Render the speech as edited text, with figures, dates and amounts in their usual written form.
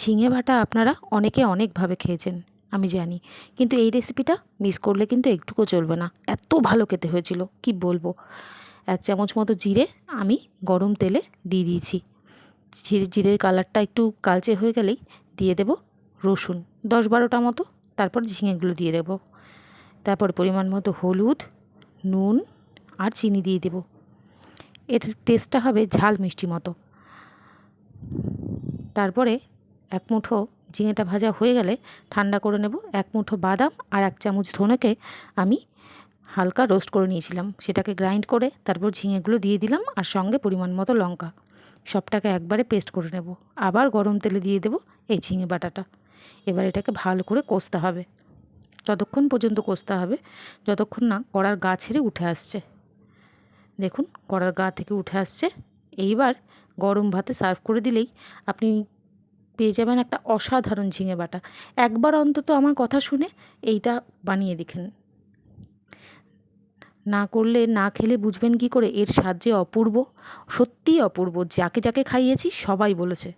ঝিঙে বাটা আপনারা অনেকে অনেকভাবে খেয়েছেন আমি জানি, কিন্তু এই রেসিপিটা মিস করলে কিন্তু একটুকুও চলবে না। এত ভালো খেতে হয়েছিল কি বলবো। 1 চামচ মতো জিরে আমি গরম তেলে দিয়ে দিয়েছি। জিরের কালারটা একটু কালচে হয়ে গেলেই দিয়ে দেব রসুন 10-12টা মতো। তারপর ঝিঙেগুলো দিয়ে দেব। তারপর পরিমাণ মতো হলুদ, নুন আর চিনি দিয়ে দেব। এর টেস্টটা হবে ঝাল মিষ্টি মতো। তারপরে 1 মুঠো ঝিঙেটা ভাজা হয়ে গেলে ঠান্ডা করে নেব। 1 মুঠো বাদাম আর 1 চামচ ধনেকে আমি হালকা রোস্ট করে নিয়েছিলাম, সেটাকে গ্রাইন্ড করে তারপর ঝিঙেগুলো দিয়ে দিলাম আর সঙ্গে পরিমাণ মতো লঙ্কা। সবটাকে একবারে পেস্ট করে নেব। আবার গরম তেলে দিয়ে দেব এই ঝিঙে বাটাটা। এবার এটাকে ভালো করে কষতে হবে, ততক্ষণ পর্যন্ত কষতে হবে যতক্ষণ না কড়ার গা ছেড়ে উঠে আসছে। দেখুন কড়ার গা থেকে উঠে আসছে। এইবার গরম ভাতে সার্ভ করে দিলেই আপনি পেয়ে যাবেন একটা অসাধারণ ঝিঙে বাটা। একবার অন্তত আমার কথা শুনে এইটা বানিয়ে দেখেন। না করলে না খেলে বুঝবেন কী করে এর স্বাদ যে অপূর্ব, সত্যিই অপূর্ব। যাকে যাকে খাইয়েছি সবাই বলেছে।